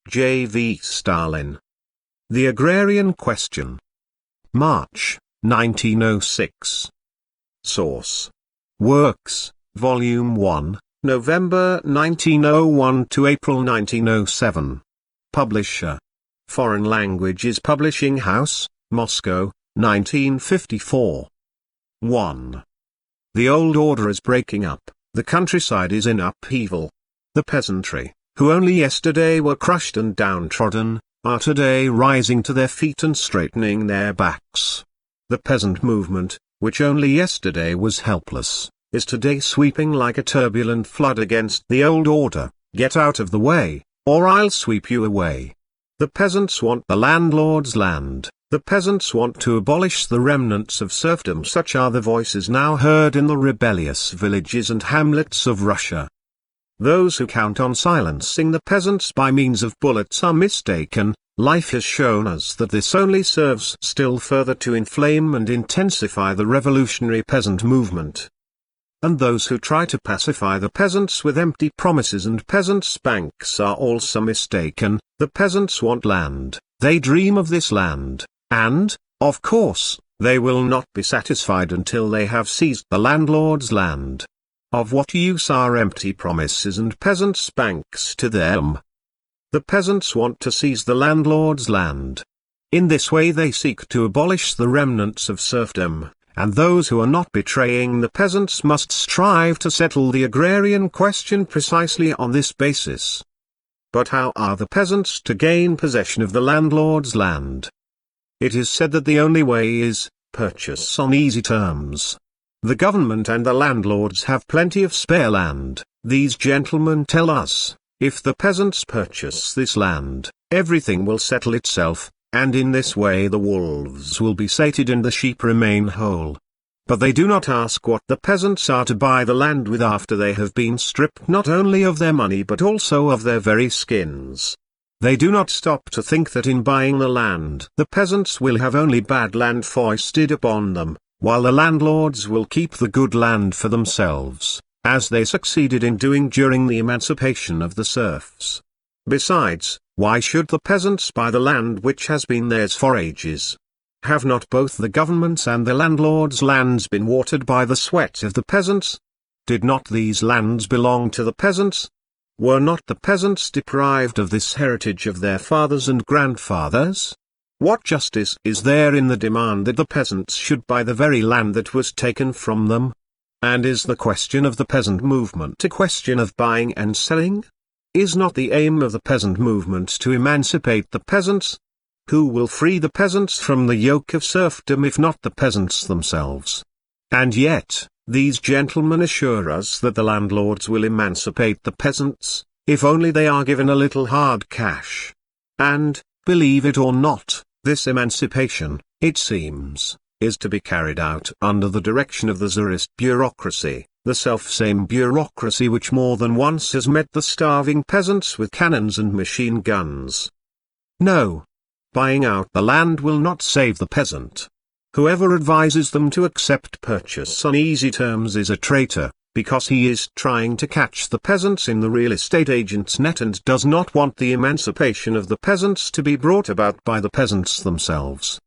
J.V. Stalin. The Agrarian Question. March, 1906. Source: Works, Volume 1, November 1901 to April 1907. Publisher: Foreign Languages Publishing House, Moscow, 1954. 1. The old order is breaking up, the countryside is in upheaval. The peasantry, who only yesterday were crushed and downtrodden, are today rising to their feet and straightening their backs. The peasant movement, which only yesterday was helpless, is today sweeping like a turbulent flood against the old order. Get out of the way, or I'll sweep you away. The peasants want the landlord's land. The peasants want to abolish the remnants of serfdom. Such are the voices now heard in the rebellious villages and hamlets of Russia. Those who count on silencing the peasants by means of bullets are mistaken. Life has shown us that this only serves still further to inflame and intensify the revolutionary peasant movement. And those who try to pacify the peasants with empty promises and peasants' banks are also mistaken. The peasants want land, they dream of this land, and, of course, they will not be satisfied until they have seized the landlord's land. Of what use are empty promises and peasants' banks to them? The peasants want to seize the landlord's land. In this way they seek to abolish the remnants of serfdom, and those who are not betraying the peasants must strive to settle the agrarian question precisely on this basis. But how are the peasants to gain possession of the landlord's land? It is said that the only way is purchase on easy terms. The government and the landlords have plenty of spare land. These gentlemen tell us, if the peasants purchase this land, everything will settle itself, and in this way the wolves will be sated and the sheep remain whole. But they do not ask what the peasants are to buy the land with after they have been stripped not only of their money but also of their very skins. They do not stop to think that in buying the land the peasants will have only bad land foisted upon them, while the landlords will keep the good land for themselves, as they succeeded in doing during the emancipation of the serfs. Besides, why should the peasants buy the land which has been theirs for ages? Have not both the government's and the landlords' lands been watered by the sweat of the peasants? Did not these lands belong to the peasants? Were not the peasants deprived of this heritage of their fathers and grandfathers? What justice is there in the demand that the peasants should buy the very land that was taken from them? And is the question of the peasant movement a question of buying and selling? Is not the aim of the peasant movement to emancipate the peasants? Who will free the peasants from the yoke of serfdom if not the peasants themselves? And yet, these gentlemen assure us that the landlords will emancipate the peasants, if only they are given a little hard cash. And, believe it or not, this emancipation, it seems, is to be carried out under the direction of the Tsarist bureaucracy, the self-same bureaucracy which more than once has met the starving peasants with cannons and machine guns. No. Buying out the land will not save the peasant. Whoever advises them to accept purchase on easy terms is a traitor, because he is trying to catch the peasants in the real estate agent's net and does not want the emancipation of the peasants to be brought about by the peasants themselves.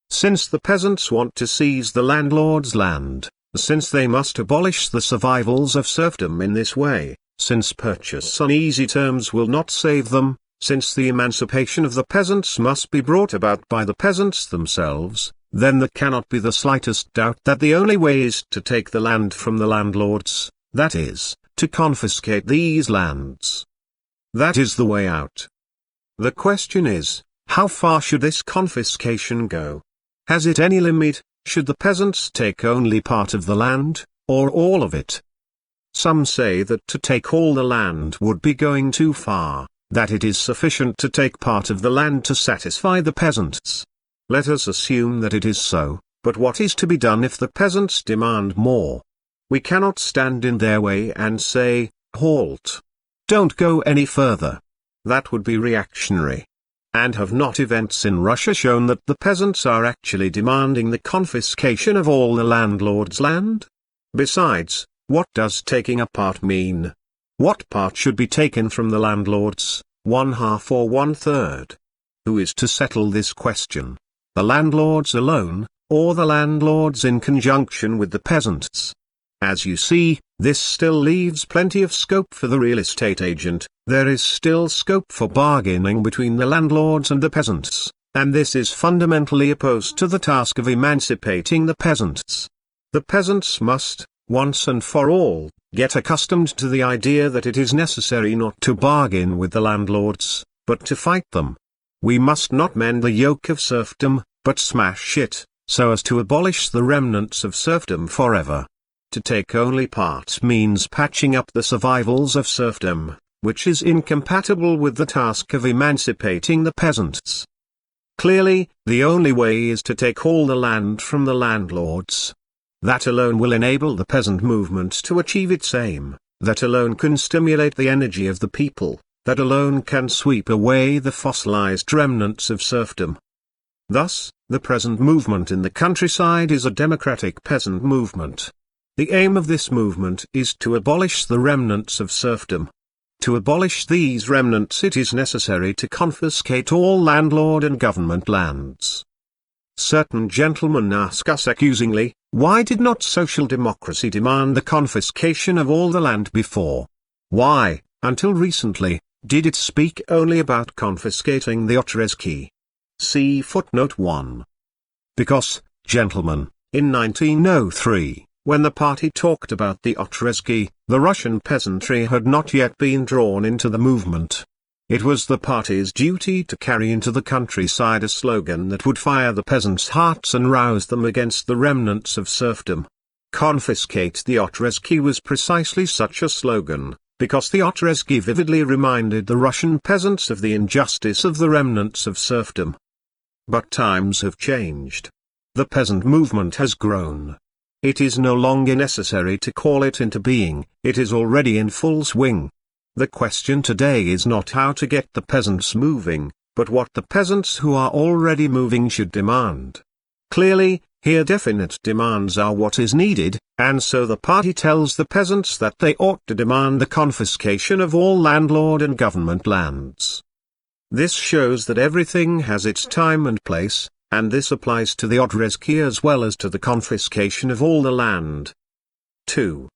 Since the peasants want to seize the landlord's land, since they must abolish the survivals of serfdom in this way, since purchase on easy terms will not save them, since the emancipation of the peasants must be brought about by the peasants themselves, then there cannot be the slightest doubt that the only way is to take the land from the landlords, that is, to confiscate these lands. That is the way out. The question is, how far should this confiscation go? Has it any limit? Should the peasants take only part of the land, or all of it? Some say that to take all the land would be going too far, that it is sufficient to take part of the land to satisfy the peasants. Let us assume that it is so, but what is to be done if the peasants demand more? We cannot stand in their way and say, halt. Don't go any further. That would be reactionary. And have not events in Russia shown that the peasants are actually demanding the confiscation of all the landlord's land? Besides, what does taking a part mean? What part should be taken from the landlords? 1/2 or 1/3. Who is to settle this question? The landlords alone, or the landlords in conjunction with the peasants? As you see, this still leaves plenty of scope for the real estate agent. There is still scope for bargaining between the landlords and the peasants, and this is fundamentally opposed to the task of emancipating the peasants. The peasants must, once and for all, get accustomed to the idea that it is necessary not to bargain with the landlords, but to fight them. We must not mend the yoke of serfdom, but smash it, so as to abolish the remnants of serfdom forever. To take only part means patching up the survivals of serfdom, which is incompatible with the task of emancipating the peasants. Clearly, the only way is to take all the land from the landlords. That alone will enable the peasant movement to achieve its aim, that alone can stimulate the energy of the people, that alone can sweep away the fossilized remnants of serfdom. Thus, the present movement in the countryside is a democratic peasant movement. The aim of this movement is to abolish the remnants of serfdom. To abolish these remnants it is necessary to confiscate all landlord and government lands. Certain gentlemen ask us accusingly, why did not social democracy demand the confiscation of all the land before? Why, until recently, did it speak only about confiscating the otrezki? See footnote 1. Because, gentlemen, in 1903, when the party talked about the otrezki, the Russian peasantry had not yet been drawn into the movement. It was the party's duty to carry into the countryside a slogan that would fire the peasants' hearts and rouse them against the remnants of serfdom. Confiscate the otrezki was precisely such a slogan, because the otrezki vividly reminded the Russian peasants of the injustice of the remnants of serfdom. But times have changed. The peasant movement has grown. It is no longer necessary to call it into being, it is already in full swing. The question today is not how to get the peasants moving, but what the peasants who are already moving should demand. Clearly, here definite demands are what is needed, and so the party tells the peasants that they ought to demand the confiscation of all landlord and government lands. This shows that everything has its time and place, and this applies to the otrezki as well as to the confiscation of all the land. 2.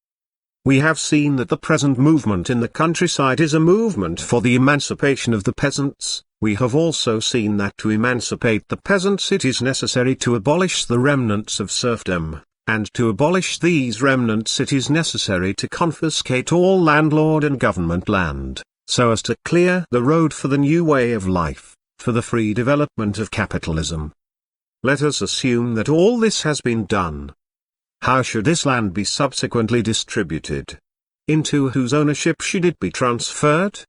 We have seen that the present movement in the countryside is a movement for the emancipation of the peasants. We have also seen that to emancipate the peasants it is necessary to abolish the remnants of serfdom, and to abolish these remnants it is necessary to confiscate all landlord and government land, so as to clear the road for the new way of life, for the free development of capitalism. Let us assume that all this has been done. How should this land be subsequently distributed? Into whose ownership should it be transferred?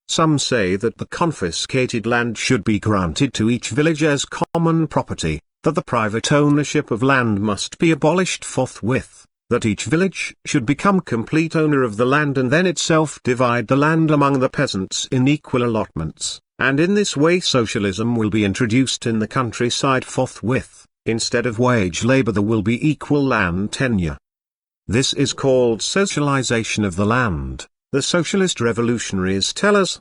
Some say that the confiscated land should be granted to each village as common property, that the private ownership of land must be abolished forthwith, that each village should become complete owner of the land and then itself divide the land among the peasants in equal allotments, and in this way socialism will be introduced in the countryside forthwith. Instead of wage labor there will be equal land tenure. This is called socialization of the land, the socialist revolutionaries tell us.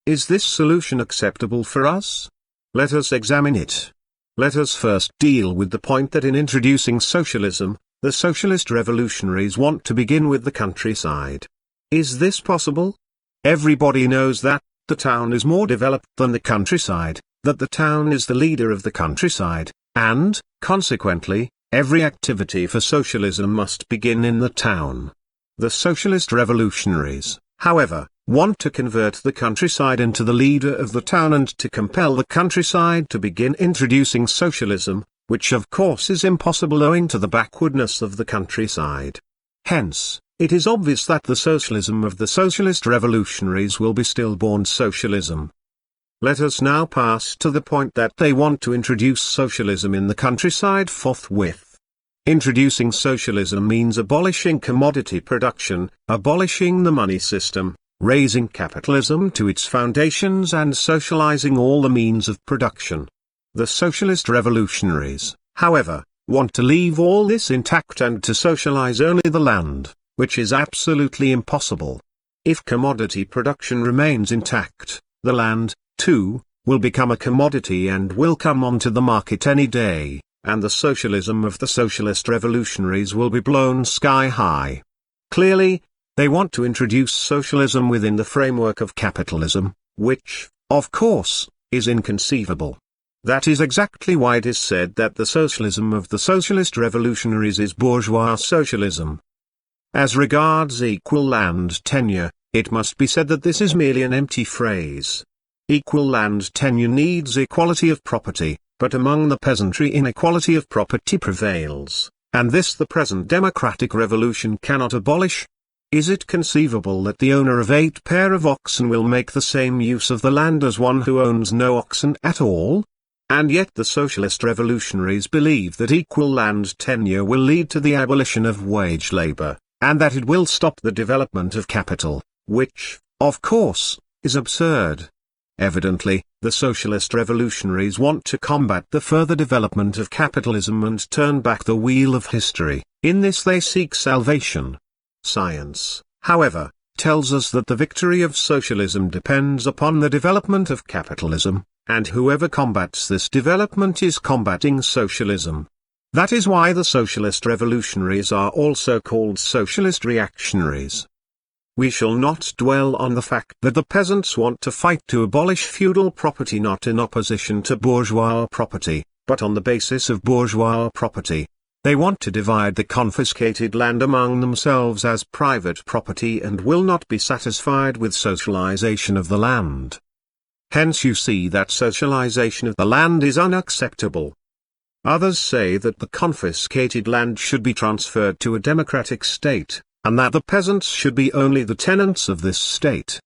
Is this solution acceptable for us? Let us examine it. Let us first deal with the point that in introducing socialism, the socialist revolutionaries want to begin with the countryside. Is this possible? Everybody knows that the town is more developed than the countryside, that the town is the leader of the countryside, and, consequently, every activity for socialism must begin in the town. The socialist revolutionaries, however, want to convert the countryside into the leader of the town and to compel the countryside to begin introducing socialism, which of course is impossible owing to the backwardness of the countryside. Hence, it is obvious that the socialism of the socialist revolutionaries will be stillborn socialism. Let us now pass to the point that they want to introduce socialism in the countryside forthwith. Introducing socialism means abolishing commodity production, abolishing the money system, raising capitalism to its foundations and socializing all the means of production. The socialist revolutionaries, however, want to leave all this intact and to socialize only the land, which is absolutely impossible. If commodity production remains intact, the land, too, will become a commodity and will come onto the market any day, and the socialism of the socialist revolutionaries will be blown sky high. Clearly, they want to introduce socialism within the framework of capitalism, which, of course, is inconceivable. That is exactly why it is said that the socialism of the socialist revolutionaries is bourgeois socialism. As regards equal land tenure, it must be said that this is merely an empty phrase. Equal land tenure needs equality of property, but among the peasantry inequality of property prevails, and this the present democratic revolution cannot abolish. Is it conceivable that the owner of 8 pair of oxen will make the same use of the land as one who owns no oxen at all? And yet the socialist revolutionaries believe that equal land tenure will lead to the abolition of wage labor, and that it will stop the development of capital, which, of course, is absurd. Evidently, the socialist revolutionaries want to combat the further development of capitalism and turn back the wheel of history. In this they seek salvation. Science, however, tells us that the victory of socialism depends upon the development of capitalism, and whoever combats this development is combating socialism. That is why the socialist revolutionaries are also called socialist reactionaries. We shall not dwell on the fact that the peasants want to fight to abolish feudal property not in opposition to bourgeois property, but on the basis of bourgeois property. They want to divide the confiscated land among themselves as private property and will not be satisfied with socialization of the land. Hence you see that socialization of the land is unacceptable. Others say that the confiscated land should be transferred to a democratic state, and that the peasants should be only the tenants of this state.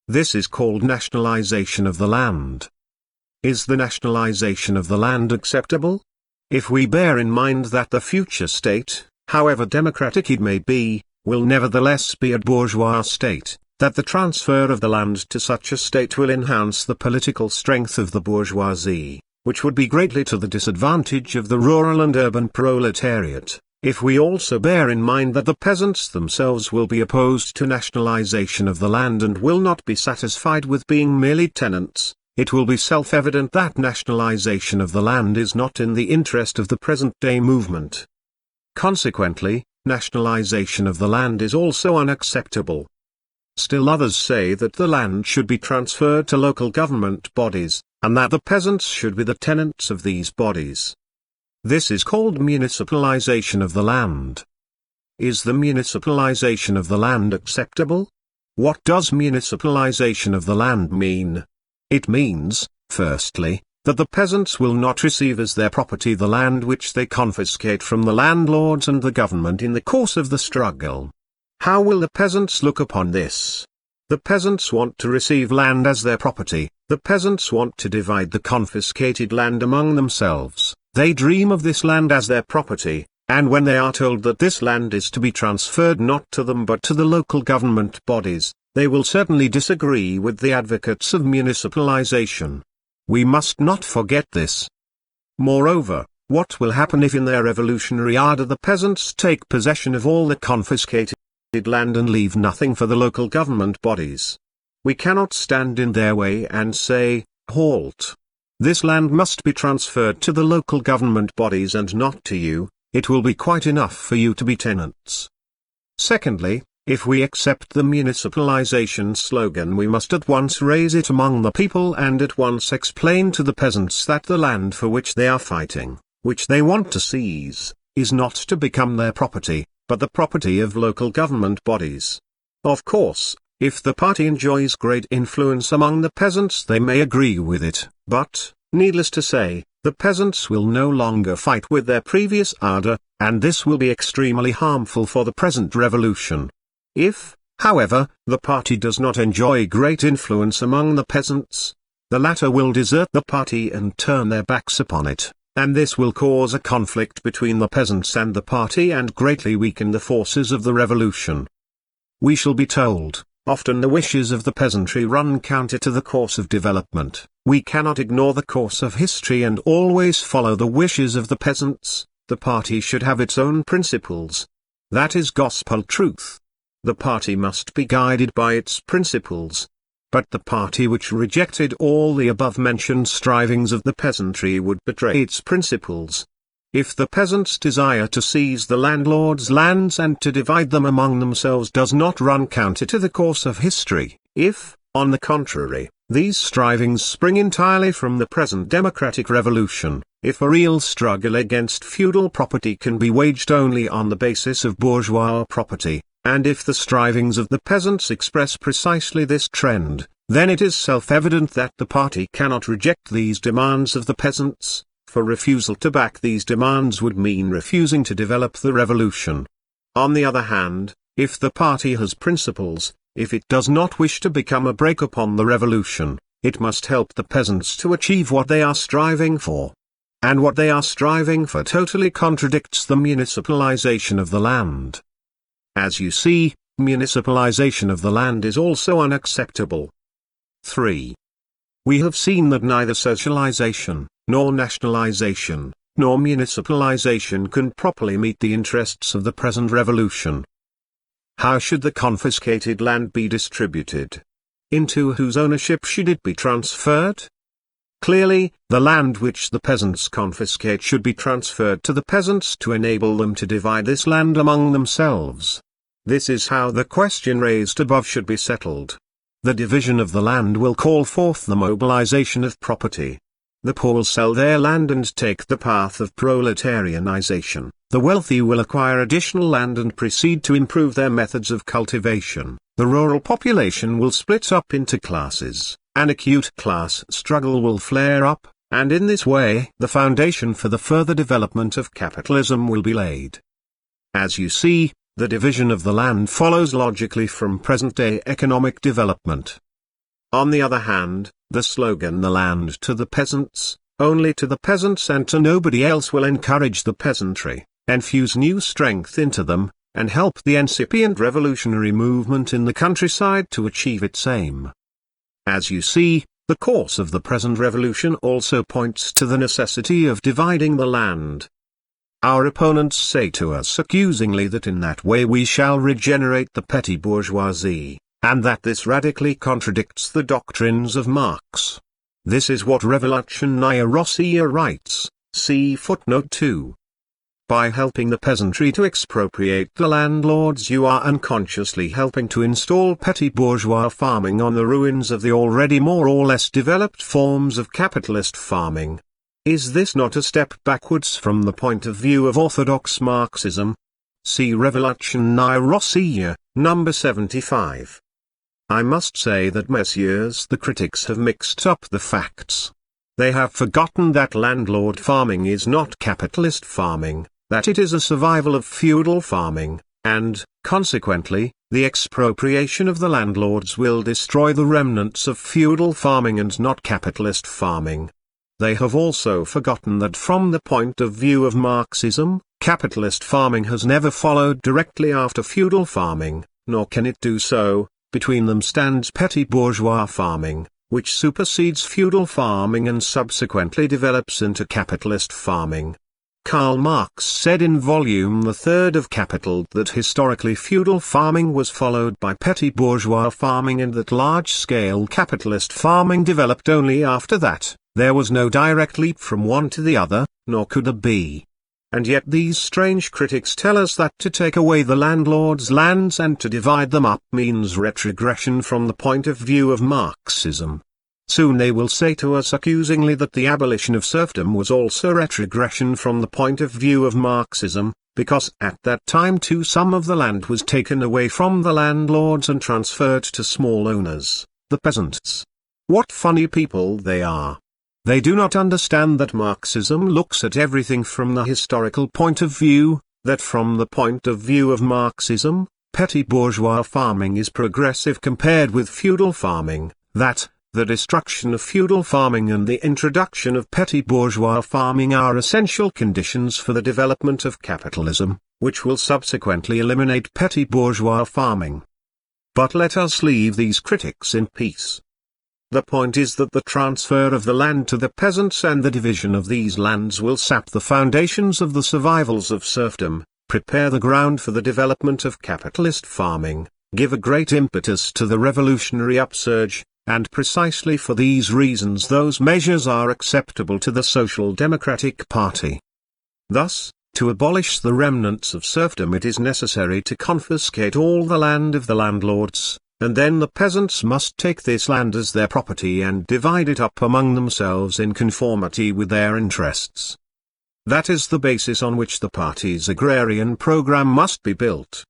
This is called nationalization of the land. Is the nationalization of the land acceptable? If we bear in mind that the future state, however democratic it may be, will nevertheless be a bourgeois state, that the transfer of the land to such a state will enhance the political strength of the bourgeoisie, which would be greatly to the disadvantage of the rural and urban proletariat. If we also bear in mind that the peasants themselves will be opposed to nationalization of the land and will not be satisfied with being merely tenants, it will be self-evident that nationalization of the land is not in the interest of the present-day movement. Consequently, nationalization of the land is also unacceptable. Still others say that the land should be transferred to local government bodies, and that the peasants should be the tenants of these bodies. This is called municipalization of the land. Is the municipalization of the land acceptable? What does municipalization of the land mean? It means, firstly, that the peasants will not receive as their property the land which they confiscate from the landlords and the government in the course of the struggle. How will the peasants look upon this? The peasants want to receive land as their property, the peasants want to divide the confiscated land among themselves, they dream of this land as their property, and when they are told that this land is to be transferred not to them but to the local government bodies, they will certainly disagree with the advocates of municipalization. We must not forget this. Moreover, what will happen if in their revolutionary ardor the peasants take possession of all the confiscated land and leave nothing for the local government bodies? We cannot stand in their way and say, "Halt! This land must be transferred to the local government bodies and not to you, it will be quite enough for you to be tenants." Secondly, if we accept the municipalization slogan, we must at once raise it among the people and at once explain to the peasants that the land for which they are fighting, which they want to seize, is not to become their property, but the property of local government bodies. Of course, if the party enjoys great influence among the peasants they may agree with it, but, needless to say, the peasants will no longer fight with their previous ardor, and this will be extremely harmful for the present revolution. If, however, the party does not enjoy great influence among the peasants, the latter will desert the party and turn their backs upon it, and this will cause a conflict between the peasants and the party and greatly weaken the forces of the revolution. We shall be told, often the wishes of the peasantry run counter to the course of development. We cannot ignore the course of history and always follow the wishes of the peasants. The party should have its own principles. That is gospel truth. the party must be guided by its principles. But the party which rejected all the above-mentioned strivings of the peasantry would betray its principles. If the peasants' desire to seize the landlord's lands and to divide them among themselves does not run counter to the course of history, if, on the contrary, these strivings spring entirely from the present democratic revolution, if a real struggle against feudal property can be waged only on the basis of bourgeois property, and if the strivings of the peasants express precisely this trend, then it is self-evident that the party cannot reject these demands of the peasants, for refusal to back these demands would mean refusing to develop the revolution. On the other hand, if the party has principles, if it does not wish to become a brake upon the revolution, it must help the peasants to achieve what they are striving for. And what they are striving for totally contradicts the municipalization of the land. As you see, municipalization of the land is also unacceptable. 3. We have seen that neither socialization, nor nationalization, nor municipalization can properly meet the interests of the present revolution. How should the confiscated land be distributed? Into whose ownership should it be transferred? Clearly, the land which the peasants confiscate should be transferred to the peasants to enable them to divide this land among themselves. This is how the question raised above should be settled. The division of the land will call forth the mobilization of property. The poor will sell their land and take the path of proletarianization. The wealthy will acquire additional land and proceed to improve their methods of cultivation. The rural population will split up into classes. An acute class struggle will flare up, and in this way the foundation for the further development of capitalism will be laid. As you see, the division of the land follows logically from present-day economic development. On the other hand, the slogan "the land to the peasants, only to the peasants and to nobody else" will encourage the peasantry, infuse new strength into them, and help the incipient revolutionary movement in the countryside to achieve its aim. As you see, the course of the present revolution also points to the necessity of dividing the land. Our opponents say to us accusingly that in that way we shall regenerate the petty bourgeoisie, and that this radically contradicts the doctrines of Marx. This is what Revolutionnaya Rossiya writes, see footnote 2. By helping the peasantry to expropriate the landlords, you are unconsciously helping to install petty bourgeois farming on the ruins of the already more or less developed forms of capitalist farming. Is this not a step backwards from the point of view of orthodox Marxism? See Revolutionnaya Rossiya, number 75. I must say that messieurs the critics have mixed up the facts. They have forgotten that landlord farming is not capitalist farming, that it is a survival of feudal farming, and, consequently, the expropriation of the landlords will destroy the remnants of feudal farming and not capitalist farming. They have also forgotten that from the point of view of Marxism, capitalist farming has never followed directly after feudal farming, nor can it do so. Between them stands petty bourgeois farming, which supersedes feudal farming and subsequently develops into capitalist farming. Karl Marx said in volume 3 of Capital that historically feudal farming was followed by petty bourgeois farming and that large-scale capitalist farming developed only after that. There was no direct leap from one to the other, nor could there be. And yet these strange critics tell us that to take away the landlord's lands and to divide them up means retrogression from the point of view of Marxism. Soon they will say to us accusingly that the abolition of serfdom was also retrogression from the point of view of Marxism, because at that time too some of the land was taken away from the landlords and transferred to small owners, the peasants. What funny people they are! They do not understand that Marxism looks at everything from the historical point of view, that from the point of view of Marxism, petty bourgeois farming is progressive compared with feudal farming, that the destruction of feudal farming and the introduction of petty bourgeois farming are essential conditions for the development of capitalism, which will subsequently eliminate petty bourgeois farming. But let us leave these critics in peace. The point is that the transfer of the land to the peasants and the division of these lands will sap the foundations of the survivals of serfdom, prepare the ground for the development of capitalist farming, give a great impetus to the revolutionary upsurge, and precisely for these reasons those measures are acceptable to the Social Democratic Party. Thus, to abolish the remnants of serfdom it is necessary to confiscate all the land of the landlords, and then the peasants must take this land as their property and divide it up among themselves in conformity with their interests. That is the basis on which the party's agrarian program must be built.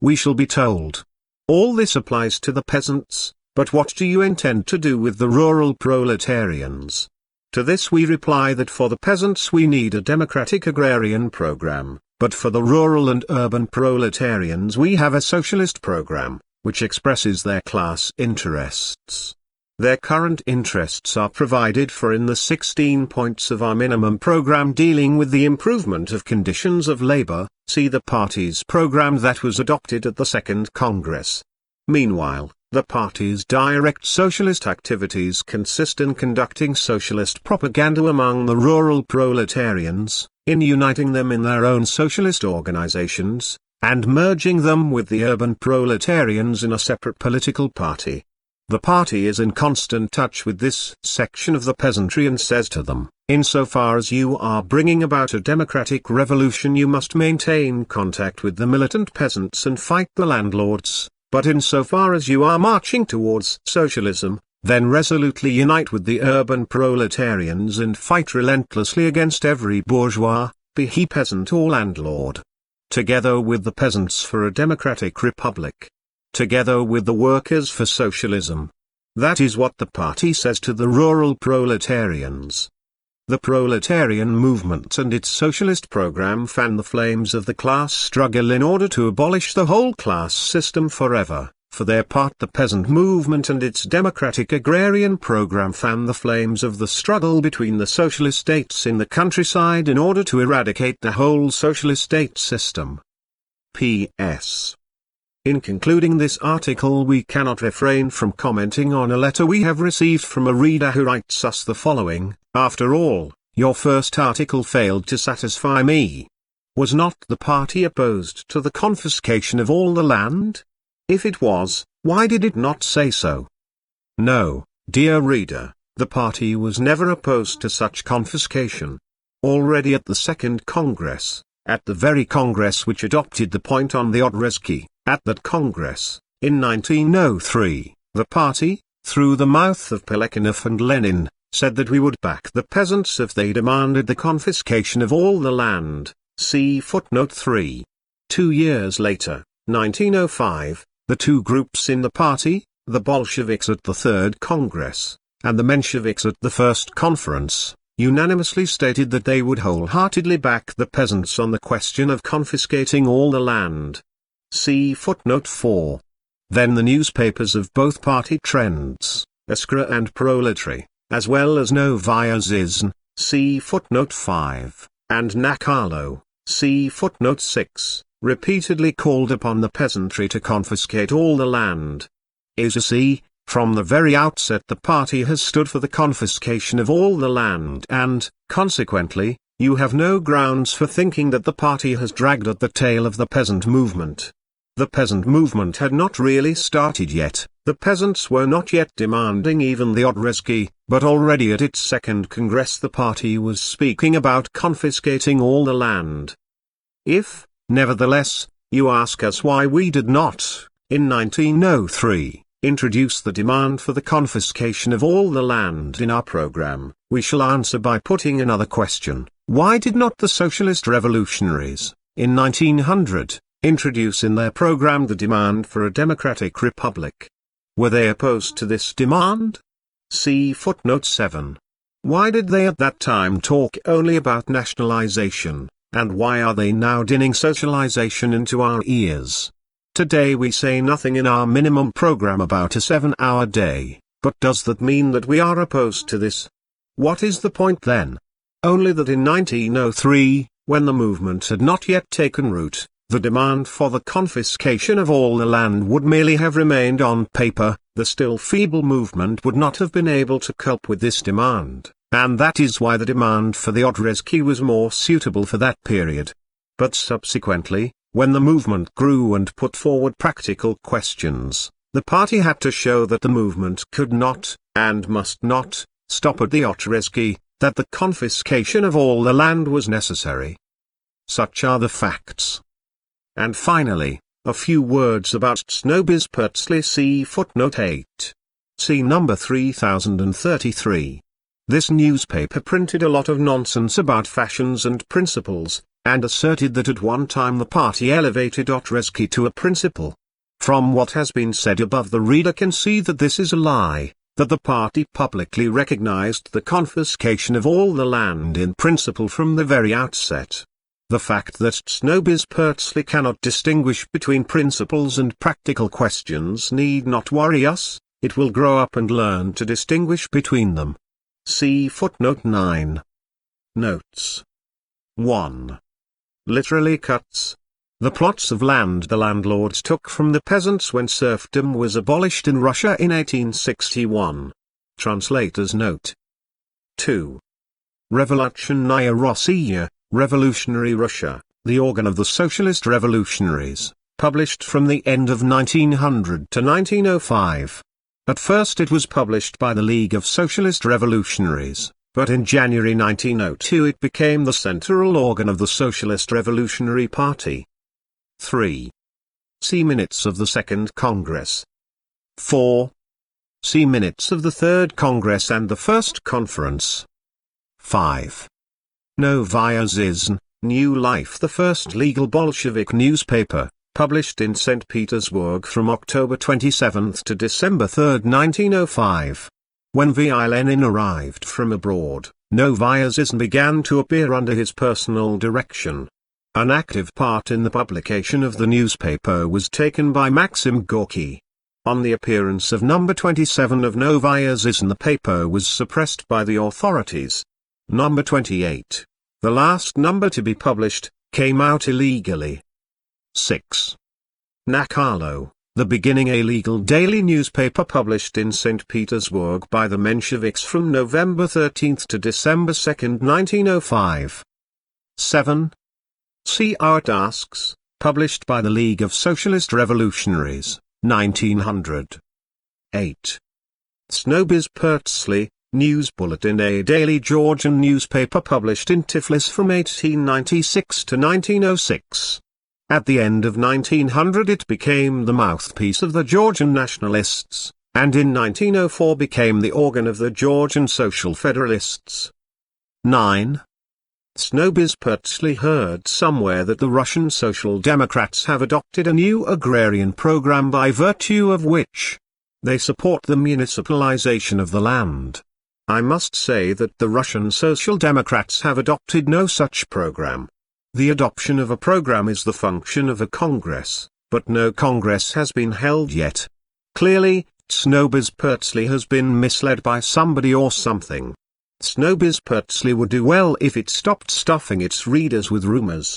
We shall be told, all this applies to the peasants, but what do you intend to do with the rural proletarians? To this we reply that for the peasants we need a democratic agrarian program, but for the rural and urban proletarians we have a socialist program, which expresses their class interests. Their current interests are provided for in the 16 points of our minimum program dealing with the improvement of conditions of labor. See the party's program that was adopted at the Second Congress. Meanwhile, the party's direct socialist activities consist in conducting socialist propaganda among the rural proletarians, in uniting them in their own socialist organizations, and merging them with the urban proletarians in a separate political party. The party is in constant touch with this section of the peasantry and says to them, insofar as you are bringing about a democratic revolution you must maintain contact with the militant peasants and fight the landlords, but insofar as you are marching towards socialism, then resolutely unite with the urban proletarians and fight relentlessly against every bourgeois, be he peasant or landlord. Together with the peasants for a democratic republic. Together with the workers for socialism. That is what the party says to the rural proletarians. The proletarian movement and its socialist program fan the flames of the class struggle in order to abolish the whole class system forever. For their part the peasant movement and its democratic agrarian program fan the flames of the struggle between the socialist states in the countryside in order to eradicate the whole socialist state system. P.S. In concluding this article we cannot refrain from commenting on a letter we have received from a reader who writes us the following: after all, your first article failed to satisfy me. Was not the party opposed to the confiscation of all the land? If it was, why did it not say so? No, dear reader, the party was never opposed to such confiscation. Already at the Second Congress, at the very Congress which adopted the point on the Odrezki, at that Congress, in 1903, the party, through the mouth of Plekhanov and Lenin, said that we would back the peasants if they demanded the confiscation of all the land, see footnote 3. 2 years later, 1905, the two groups in the party, the Bolsheviks at the Third Congress, and the Mensheviks at the First Conference, unanimously stated that they would wholeheartedly back the peasants on the question of confiscating all the land. See footnote 4. Then the newspapers of both party trends, Iskra and Proletary, as well as Novaya Zizn, see footnote 5, and Nakalo, see footnote 6, repeatedly called upon the peasantry to confiscate all the land. As you see, from the very outset the party has stood for the confiscation of all the land and, consequently, you have no grounds for thinking that the party has dragged at the tail of the peasant movement. The peasant movement had not really started yet, the peasants were not yet demanding even the Odrezki, but already at its Second Congress the party was speaking about confiscating all the land. If, nevertheless, you ask us why we did not, in 1903, introduce the demand for the confiscation of all the land in our program, we shall answer by putting another question. Why did not the socialist revolutionaries, in 1900, introduce in their program the demand for a democratic republic? Were they opposed to this demand? See footnote 7. Why did they at that time talk only about nationalization, and why are they now dinning socialization into our ears? Today we say nothing in our minimum program about a 7-hour day, but does that mean that we are opposed to this? What is the point then? Only that in 1903, when the movement had not yet taken root, the demand for the confiscation of all the land would merely have remained on paper, the still feeble movement would not have been able to cope with this demand, and that is why the demand for the Odrezki was more suitable for that period. But subsequently, when the movement grew and put forward practical questions, the party had to show that the movement could not, and must not, stop at the Otrezki, that the confiscation of all the land was necessary. Such are the facts. And finally, a few words about Cnobis Pertzli, see footnote 8. See number 3033. This newspaper printed a lot of nonsense about fashions and principles, and asserted that at one time the party elevated Otrezki to a principle. From what has been said above, the reader can see that this is a lie, that the party publicly recognized the confiscation of all the land in principle from the very outset. The fact that Cnobis Pertzli cannot distinguish between principles and practical questions need not worry us. It will grow up and learn to distinguish between them. See footnote 9. Notes. 1. Literally cuts. The plots of land the landlords took from the peasants when serfdom was abolished in Russia in 1861. Translator's note. 2. Revolutionная Rossiya, Revolutionary Russia, the organ of the Socialist Revolutionaries, published from the end of 1900 to 1905. At first it was published by the League of Socialist Revolutionaries, but in January 1902 it became the central organ of the Socialist Revolutionary Party. 3. See Minutes of the Second Congress. 4. See Minutes of the Third Congress and the First Conference. 5. Novaya Zhizn, New Life, the first legal Bolshevik newspaper, published in St. Petersburg from October 27 to December 3, 1905. When V.I. Lenin arrived from abroad, Novaya Zhizn began to appear under his personal direction. An active part in the publication of the newspaper was taken by Maxim Gorky. On the appearance of number 27 of Novaya Zhizn, the paper was suppressed by the authorities. Number 28, the last number to be published, came out illegally. 6. Nakalo, the beginning, a legal daily newspaper published in St. Petersburg by the Mensheviks from November 13 to December 2, 1905. 7. See Our Tasks, published by the League of Socialist Revolutionaries, 1900. 8. Cnobis Pertzli, News Bulletin, a daily Georgian newspaper published in Tiflis from 1896 to 1906. At the end of 1900 it became the mouthpiece of the Georgian nationalists, and in 1904 became the organ of the Georgian Social Federalists. 9. Cnobis Pertzli heard somewhere that the Russian Social Democrats have adopted a new agrarian program by virtue of which they support the municipalization of the land. I must say that the Russian Social Democrats have adopted no such program. The adoption of a program is the function of a Congress, but no Congress has been held yet. Clearly, Cnobis Pertzli has been misled by somebody or something. Cnobis Pertzli would do well if it stopped stuffing its readers with rumors.